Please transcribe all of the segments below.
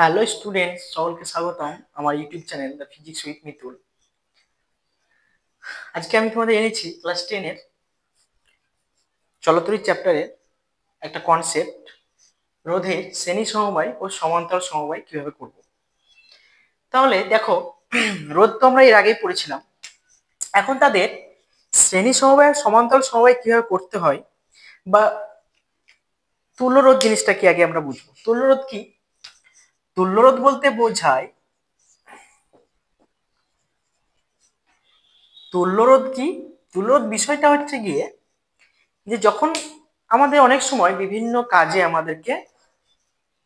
Hello students, সকলকে স্বাগতম আমার YouTube channel the physics with Mitul. আজকে আমি তোমাদের এনেছি ক্লাস 10 এর চলতরিৎ চ্যাপ্টারের একটা কনসেপ্ট, রোধের শ্রেণী সমবায় ও সমান্তরাল সমবায় কিভাবে করব। তাহলে দেখো, রোধ তো আমরা এর আগেই পড়েছিলাম। এখন তাদের শ্রেণী সমবায় আর সমান্তরাল সমবায় কিভাবে করতে হয় বা তুল্যরোধ জিনিসটা কি আগে আমরা বুঝবো। তুল্যরোধ কি? তুল্যরোধ বলতে বোঝায় তুল্যরোধ কি? তুল্যরোধ বিষয়টা হচ্ছে গিয়ে যে যখন আমাদের অনেক সময় বিভিন্ন কাজে আমাদেরকে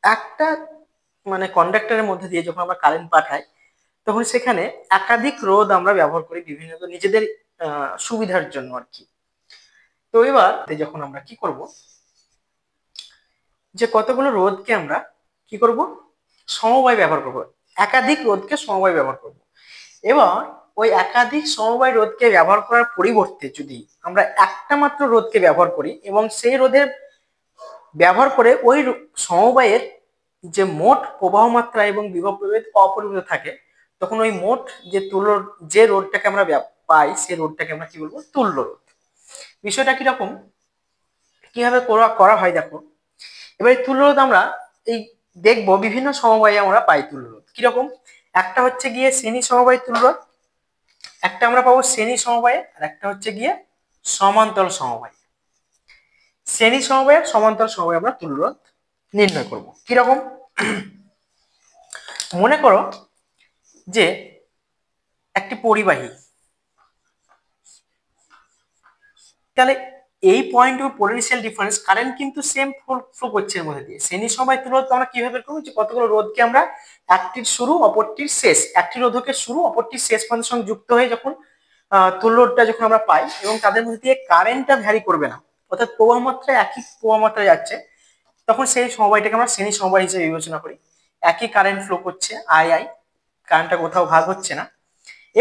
একটা কন্ডাক্টরের মধ্যে দিয়ে যখন আমরা কারেন্ট পাঠাই, তখন সেখানে একাধিক রোধ আমরা ব্যবহার করি বিভিন্ন নিজেদের সুবিধার জন্য আর কি। তো এবার যখন আমরা কি করব, যে কতগুলো রোধকে আমরা কি করব, সমবায় ব্যবহার করব, একাধিক রোধকে সমবায় ব্যবহার করব। এবার ওই একাধিক সমবায় রোধকে ব্যবহার করার পরিবর্তে যদি আমরা একটা মাত্র রোধকে ব্যবহার করি এবং সেই রোধের ব্যবহার করে ওই সমবায়ের যে মোট প্রবাহ মাত্রা এবং বিভব প্রভেদ অপরিবর্তিত থাকে, তখন ওই মোট যে রোধটাকে আমরা পাই সেই রোধটাকে আমরা কি বলবো, তুল্য রোধ। বিষয়টা কিরকম, কিভাবে করা হয় দেখো। এবার তুল্য রোধ আমরা এই দেখবো বিভিন্ন সমবায়ে আমরা পাই তুল্য রোধ কিরকম। একটা হচ্ছে গিয়ে শ্রেণী সমবায় তুল্য রোধ, একটা আমরা পাবো শ্রেণী সমবায়ে, আর একটা হচ্ছে গিয়ে সমান্তরাল সমবায়। শ্রেণী সমবায় সমান্তরাল সমবায় আমরা তুল্য রোধ নির্ণয় করব কিরকম। মনে করো যে একটি পরিবাহী, তাহলে এই পয়েন্ট ও পোটেনশিয়াল ডিফারেন্স কারেন্ট কিন্তু সেম ফ্লো করছে এর মধ্যে দিয়ে। শ্রেণী সমবায় তুল্য রোধ আমরা কিভাবে করবো, যে কতগুলো রোধকে আমরা একটির শুরু অপরটির শেষ, একটি রোধকের শুরু অপরটির শেষ পয়েন্টের সঙ্গে যুক্ত হয়ে যখন তুল্য রোধটা যখন আমরা পাই এবং তাদের মধ্যে দিয়ে কারেন্টটা ভ্যারি করবে না, অর্থাৎ প্রবাহ মাত্রা একই প্রবাহ মাত্রা যাচ্ছে, তখন সেই সমবায়টাকে আমরা শ্রেণী সমবায় হিসেবে বিবেচনা করি। একই কারেন্ট ফ্লো করছে, আই আই, কারেন্টটা কোথাও ভাগ হচ্ছে না।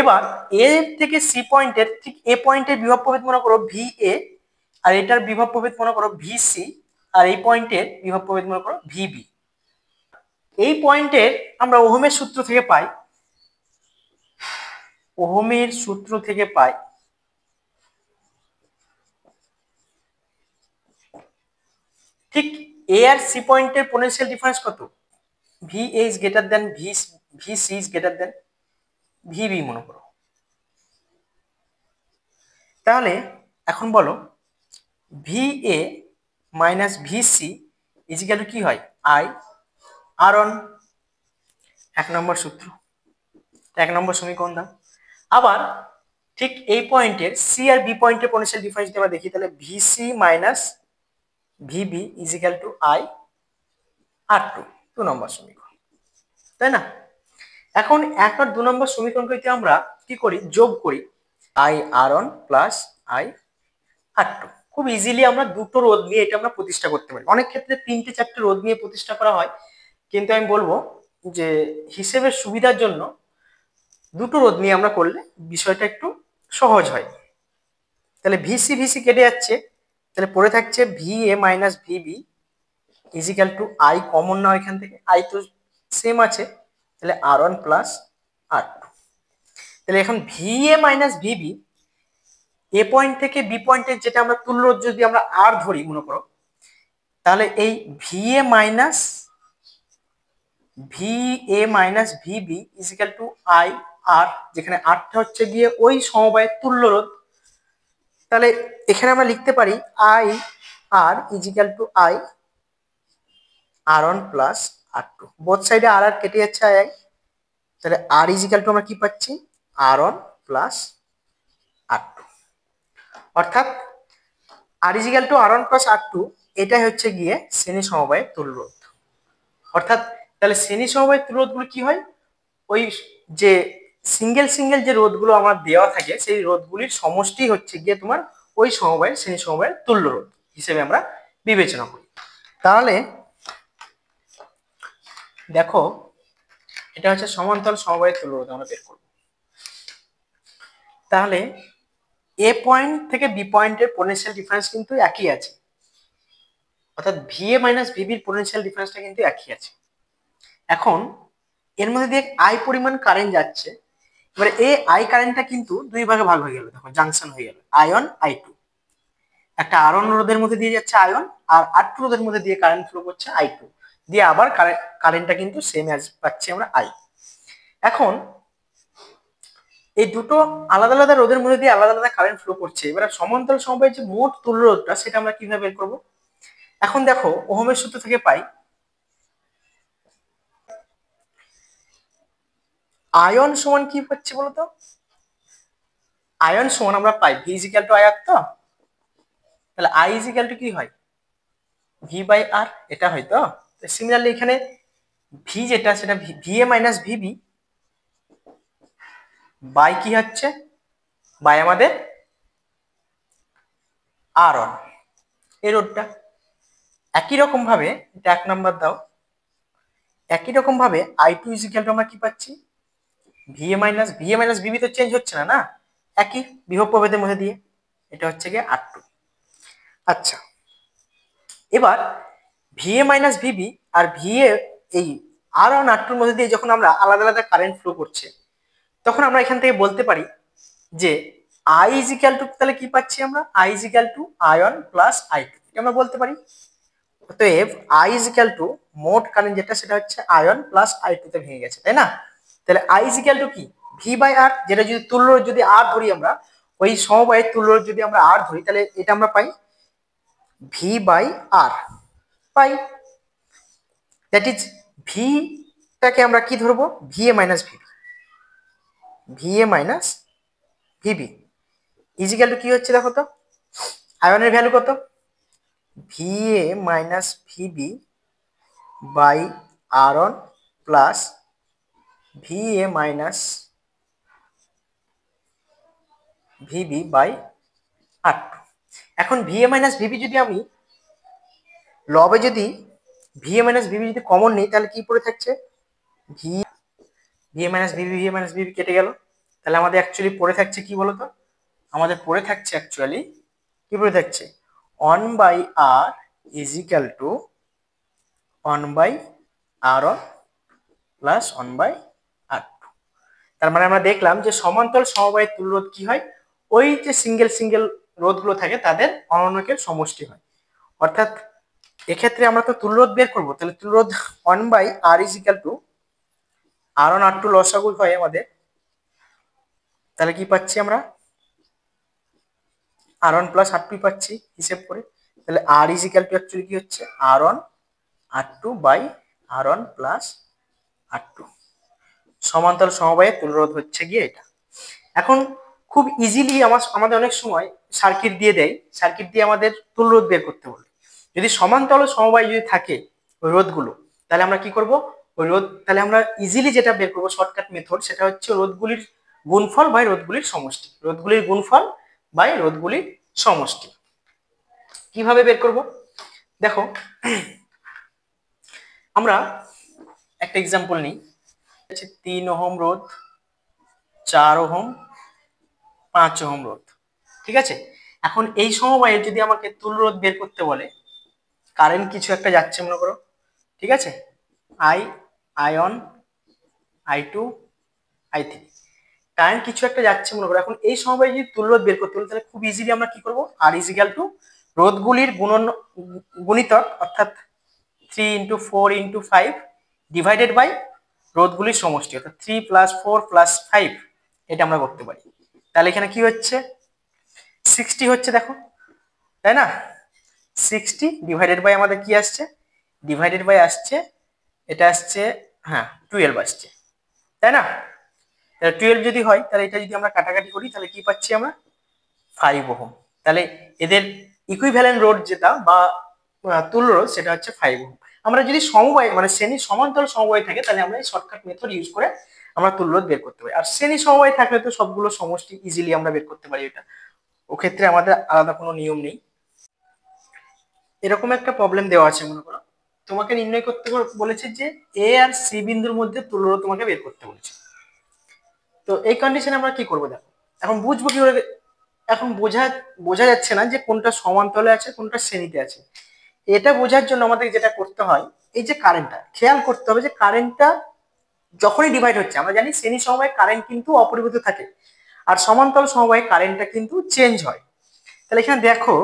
এবার এ থেকে সি পয়েন্টের ঠিক এ পয়েন্টের বিভব প্রভেদ মনে করো ভি এ, আর এটার বিভব প্রভেদ মনে করো ভি সি, আর এই পয়েন্টের বিভব প্রভেদ মনে করো ভি বি। এই পয়েন্টের আমরা ওহমের সূত্র থেকে পাই, ওহমের সূত্র থেকে পাই ঠিক এ আর সি পয়েন্টের পোটেনশিয়াল ডিফারেন্স কত, V A is greater than V C is greater than V B মনে করো। তাহলে এখন বলো V A minus V C equal to কি হয়, আই আর অন। এক নম্বর সূত্র, এক নম্বর সমীকরণ দাও। আবার ঠিক এই পয়েন্টের সি আর বি পয়েন্টের পোটেনশিয়াল ডিফারেন্স যদি আমরা দেখি, তাহলে V C minus V B equal to I R two, 2 number সমীকরণ, তাই না? এখন এক আর 2 নম্বর সমীকরণকে আমরা কি করি, যোগ করি, I R one plus I R two. খুব ইজিলি আমরা দুটো রোধ নিয়ে এটা আমরা প্রতিষ্ঠা করতে পারি। অনেক ক্ষেত্রে 3-4টে রোধ নিয়ে প্রতিষ্ঠা করা হয়, কিন্তু আমি বলবো যে হিসেবের সুবিধার জন্য দুটো রোধ নিয়ে আমরা করলে বিষয়টা একটু সহজ হয়। তাহলে ভিসি ভিসি কেটে যাচ্ছে, তাহলে পড়ে থাকছে V A minus V B equal to I, common না এখান থেকে, আই তো সেম আছে, তাহলে আর ওয়ান প্লাস আর টু। তাহলে এখন V A minus V B, A point থেকে বি পয়েন্টের যেটা আমরা তুল্য যদি আমরা আর ধরি মনে করো, তাহলে এই V A minus V B equal to I R, যেখানে আরটা হচ্ছে গিয়ে ওই সমবায়ের তুল্য রোধ। তাহলে এখানে আমরা লিখতে পারি I R equal to I R one plus R two, both সাইডে আর আর কেটে যাচ্ছে আই আই, তাহলে আর ইজিক্যাল টু আমরা কি পাচ্ছি, আর ওয়ান প্লাস আর টু। অর্থাৎ আর ইজিক্যাল টু আর ওয়ান প্লাস আর টু, এটাই হচ্ছে গিয়ে শ্রেণী সমবায়ের তুল্য রোধ। অর্থাৎ তাহলে শ্রেণী সমবায়ের তুল্য রোধগুলো কি হয়, ওই যে সিঙ্গেল সিঙ্গেল যে রোধগুলো আমার দেওয়া থাকে সেই রোধগুলির সমষ্টি হচ্ছে গিয়ে তোমার ওই সমবায়ের শ্রেণী সমবায়ের তুল্য রোধ হিসেবে আমরা বিবেচনা করি। তাহলে দেখো, এটা হচ্ছে সমান্তরাল সমবায়ের তুল্য রোধ আমরা বের করব। তাহলে এ পয়েন্ট থেকে বি পয়েন্টের পোটেনশিয়াল ডিফারেন্স কিন্তু একই আছে, অর্থাৎ ভি এ মাইনাস ভিবির পোটেনশিয়াল ডিফারেন্সটা কিন্তু একই আছে। এখন এর মধ্যে দিয়ে আই পরিমাণ কারেন্ট যাচ্ছে। এবারে এই আই কারেন্টটা কিন্তু দুই ভাগে ভাগ হয়ে গেল, দেখো জাংশন হয়ে গেল আয়ন I2। একটা আর1 রোধের মধ্যে দিয়ে যাচ্ছে আয়ন, আর R2 রোধের মধ্যে দিয়ে কারেন্ট ফ্লো করছে I2, দিয়ে আবার কারেন্টটা কিন্তু সেম অ্যাজ পাচ্ছি আমরা I। এখন এই দুটো আলাদা আলাদা রোধের মধ্যে দিয়ে আলাদা আলাদা কারেন্ট ফ্লো করছে। এবার সমান্তরাল সমবায়ের যে মোট তুল্য রোধটা সেটা আমরা কিভাবে বের করব? এখন দেখো ওহমের সূত্র থেকে পাই আয়ন সমান কি হচ্ছে বলতো? আয়ন সমান আমরা পাই V ইজিক্যাল টু আই তো, তাহলে I ইজিক্যাল টু কি হয়? V বাই আর, এটা হয় তো। সিমিলারলি এখানে V যেটা সেটা VA মাইনাস VB বাই কি হচ্ছে? বাই আমাদের R1 এই রোধটা। একই রকম ভাবে এটা 1 নাম্বার দাও। একই রকম ভাবে I2 ইজিক্যাল টু আমরা কি পাচ্ছি? VA মাইনাস VB তো চেঞ্জ হচ্ছে না, না একই বিভব প্রভেদের মধ্যে দিয়ে, এটা হচ্ছে গিয়ে R2। আচ্ছা, এবার VA মাইনাস VB আর VA এই R1 R2 এর মধ্যে দিয়ে যখন আমরা আলাদা আলাদা কারেন্ট ফ্লো করছে, তখন আমরা এখান থেকে বলতে পারি যে I ইজিক্যাল টু, তাহলে কি পাচ্ছি আমরা? I equal to I one plus I2, এটা আমরা বলতে পারি। অতএব I ইজিক্যাল টু মোট কারেন্ট যেটা সেটা হচ্ছে আয়ন প্লাস I2 তে ভেঙে গেছে, তাই না? তাহলে I ইজিক্যাল টু কি? V বাই আর, যেটা যদি তুল্য রোধ যদি R ধরি আমরা, ওই সমবায়ের তুল্য রোধ যদি আমরা R ধরি, তাহলে এটা আমরা পাই V বাই আর পাই। দ্যাট ইজ ভি টাকে আমরা কি ধরবো? VA minus VB, VA minus VB equal to কি হচ্ছে দেখো তো, আয়নের ভ্যালু কত? VA minus VB by R1 plus VA minus VB by R2। এখন VA মাইনাস VB যদি আমি লবে যদি VA মাইনাস VB যদি কমন নেই, তাহলে কি পড়ে থাকছে? VA মাইনাস VB কেটে গেল। তাহলে আমাদের অ্যাকচুয়ালি পড়ে থাকছে কি বলতো? আমাদের পড়ে থাকছে অ্যাকচুয়ালি কি পড়ে থাকছে? 1 by R equal to 1 by R1 plus 1 by R2। তার মানে আমরা দেখলাম যে সমান্তরাল সমবায়ের তুল্য রোধ কি হয়? ওই যে সিঙ্গেল সিঙ্গেল রোধগুলো থাকে তাদের অনন্যকের সমষ্টি হয়। অর্থাৎ এক্ষেত্রে আমরা তো তুল্য রোধ বের করবো, তাহলে তুল্য রোধ 1 by R equal two R1 R2 লসাগু হয় আমাদের। তাহলে কি পাচ্ছি আমরা? R1 প্লাস R2 পাচ্ছি হিসেব করে। তাহলে R ইজিক্যাল টু অ্যাকচুয়ালি কি হচ্ছে? R1 R2 by R1 plus R2। সমান্তরাল সমবায়ের তুল্য রোধ হচ্ছে গিয়ে এটা। এখন খুব ইজিলি আমাদের অনেক সময় সার্কিট দিয়ে দেয়, সার্কিট দিয়ে আমাদের তুল্য রোধ বের করতে বলে। যদি সমান্তরাল সমবায় যদি থাকে ওই রোধগুলো, তাহলে আমরা কি করব? ওই রোধ তাহলে আমরা ইজিলি যেটা বের করবো শর্টকাট মেথড, সেটা হচ্ছে রোধগুলির গুণফল বাই রোধগুলির সমষ্টি। রোধগুলির গুণফল বাই রোধগুলির সমষ্টি কিভাবে বের করব? দেখো আমরা একটা এক্সাম্পল নিই, 3 ওহম রোধ, 4 ওহম, 5 ওহম রোধ, ঠিক আছে। এখন এই সমবায়ে যদি আমাকে তুল্য রোধ বের করতে বলে, কারেন্ট কিছু একটা যাচ্ছে মনে করো, ঠিক আছে, আয়ন I2 I3 কারেন্ট কিছু একটা যাচ্ছে মনে করো। এখন এই সমবায়ে যদি তুল্য রোধ বের করতে বলে, তাহলে খুব ইজিলি আমরা কি করব? R ইজিক্যাল টু রোধগুলির গুণিতক, অর্থাৎ 3 × 4 × 5 ডিভাইডেড বাই রোধগুলির সমষ্টি, অর্থাৎ 3 + 4 + 5, এটা আমরা করতে পারি। তাহলে এখানে কি হচ্ছে? 60 হচ্ছে, দেখো, তাই না? 60 ডিভাইডেড বাই আমাদের কি আসছে? ডিভাইডেড বাই আসছে, এটা আসছে, হ্যাঁ 12 আসছে, তাই না? তাহলে 12 যদি হয়, তাহলে এটা যদি আমরা কাটাকাটি করি, তাহলে কি পাচ্ছি আমরা? 5 ওহম। তাহলে এদের ইকুইভ্যালেন্ট রোধ যেটা বা তুল্য রোধ সেটা হচ্ছে 5 ওহম। আমরা যদি সমবায় মানে শ্রেণী সমান্তরাল সমবায় থাকে, তাহলে আমরা এই শর্টকাট মেথড ইউজ করে আমরা তুল্য রোধ বের করতে পারি। আর শ্রেণী সমবায় থাকলে তো সবগুলো সমষ্টি ইজিলি আমরা বের করতে পারি, এটা ও ক্ষেত্রে আমাদের আলাদা কোনো নিয়ম নেই। এরকম একটা প্রবলেম দেওয়া আছে, মনে করো তোমাকে নির্ণয় করতে বলেছে যে এ আর সি বিন্দুর মধ্যে তুল্য রোধ তোমাকে বের করতে বলেছে। তো এই কন্ডিশনে আমরা কি করবো? দেখো এখন বুঝবো কিভাবে। এখন বোঝা যাচ্ছে না যে কোনটা সমান্তরালে আছে কোনটা শ্রেণীতে আছে। এটা বোঝার জন্য আমাদের যেটা করতে হয়, এই যে কারেন্টটা খেয়াল করতে হবে যে কারেন্টটা যখনই ডিভাইড হচ্ছে, আমরা জানি শ্রেণী সমবায়ে কারেন্ট কিন্তু অপরিবর্তিত থাকে, আর সমান্তরাল সমবায়ে কারেন্টটা কিন্তু চেঞ্জ হয়। তাহলে এখানে দেখো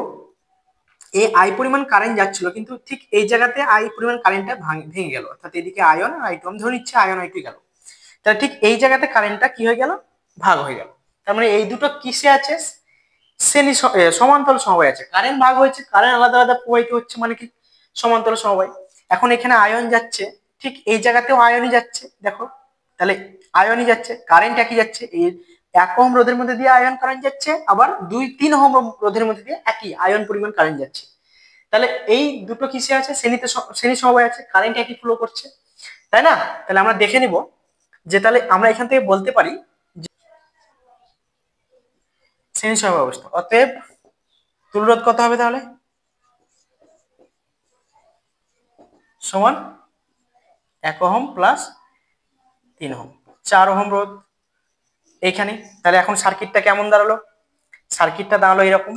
এই আই পরিমাণ কারেন্ট যাচ্ছিল, কিন্তু ঠিক এই জায়গাতে আই পরিমাণ কারেন্টটা ভেঙে গেল, অর্থাৎ এদিকে আয়ন আর আই টু, আমি ধরে নিচ্ছি আয়ন আই টু গেল, তাহলে ঠিক এই জায়গাতে কারেন্টটা কি হয়ে গেল, ভাগ হয়ে গেল। তার মানে এই দুটো কিসে আছে, সমান্তরাল সমবায় আছে, কারেন্ট ভাগ হয়েছে, কারেন্ট আলাদা আলাদা প্রবাহিত হচ্ছে, মানে কি সমান্তরাল সমবায়। এখন এখানে আয়ন যাচ্ছে, ঠিক এই জায়গাতেও আয়নই যাচ্ছে, দেখো তাহলে আয়নই যাচ্ছে, কারেন্ট একই যাচ্ছে, এই 1 ওহম রোধের মধ্যে দিয়ে আয়ন কারেন্ট যাচ্ছে, আবার 2-3 ওহম রোধের মধ্যে দিয়ে একই আয়ন পরিমাণ কারেন্ট যাচ্ছে। তাহলে এই দুটো কিসে আছে, শ্রেণী সমবায় আছে, কারেন্ট একই ফ্লো করছে, তাই না? তাহলে আমরা দেখে নিব যে তাহলে আমরা এখান থেকে বলতে পারি যে শ্রেণী সমবায় অবস্থা। অতএব তুল্যরোধ কত হবে তাহলে, সমান 1 ওহম প্লাস 3 ওহম, 4 ওহম রোধ এইখানে। তাহলে এখন সার্কিটটা কেমন দাঁড়ালো, সার্কিটটা দাঁড়ালো এরকম,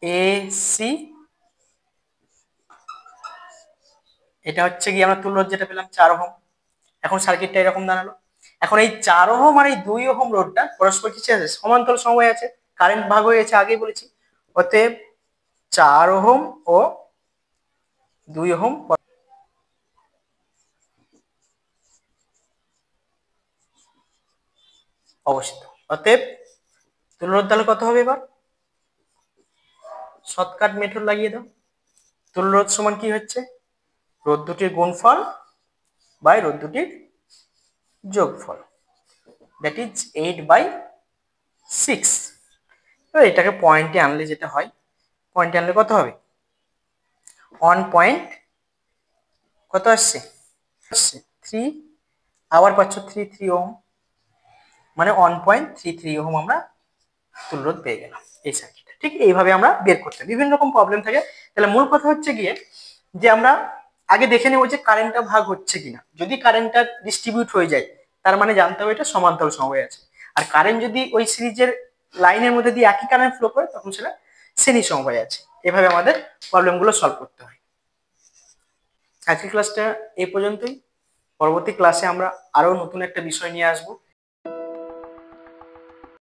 এ সি, এটা হচ্ছে কি আমরা তুল্যরোধ যেটা পেলাম 4 ওহম। এখন সার্কিটটা এরকম দাঁড়ালো। এখন এই 4 ওহম আর এই 2 ওহম রোধটা পরস্পর কিছু আছে, সমান্তরাল সমবায় আছে, কারেন্ট ভাগ হয়ে গেছে, আগেই বলেছি। অতএব 4 ওহম ও 2 ওহম অবস্থিত। অতএব তুল্যরোধ তাহলে কত হবে, এবার শর্টকাট মেথড লাগিয়ে দাও। তুল্যরোধ সমান কি হচ্ছে, রোধ দুটির গুণফল বাই রোধ দুটির যোগফল, দ্যাট ইজ 8/6। এটাকে পয়েন্টে আনলে যেটা হয়, পয়েন্টে আনলে কত হবে, 1 পয়েন্ট কত আসছে, 3, আবার পাচ্ছ 3 ওহম, মানে 1.33 ওহম আমরা তুল্যরোধ পেয়ে গেলাম এই সার্কিটে। ঠিক এইভাবে আমরা বের করতে, বিভিন্ন রকম প্রবলেম থাকে। তাহলে মূল কথা হচ্ছে গিয়ে যে আমরা আগে দেখে নেব যে কারেন্টটা ভাগ হচ্ছে কিনা, যদি কারেন্টটা ডিস্ট্রিবিউট হয়ে যায় তার মানে জানতে হবে এটা সমান্তরাল সমবায় আছে, আর কারেন্ট যদি ওই সিরিজের লাইনের মধ্যে দিয়ে একই কারেন্ট ফ্লো করে তখন সেটা শ্রেণী সমবায় আছে। এভাবে আমাদের প্রবলেমগুলো সলভ করতে হয়। আজকের ক্লাসটা এই পর্যন্তই, পরবর্তী ক্লাসে আমরা আরো নতুন একটা বিষয় নিয়ে আসবো।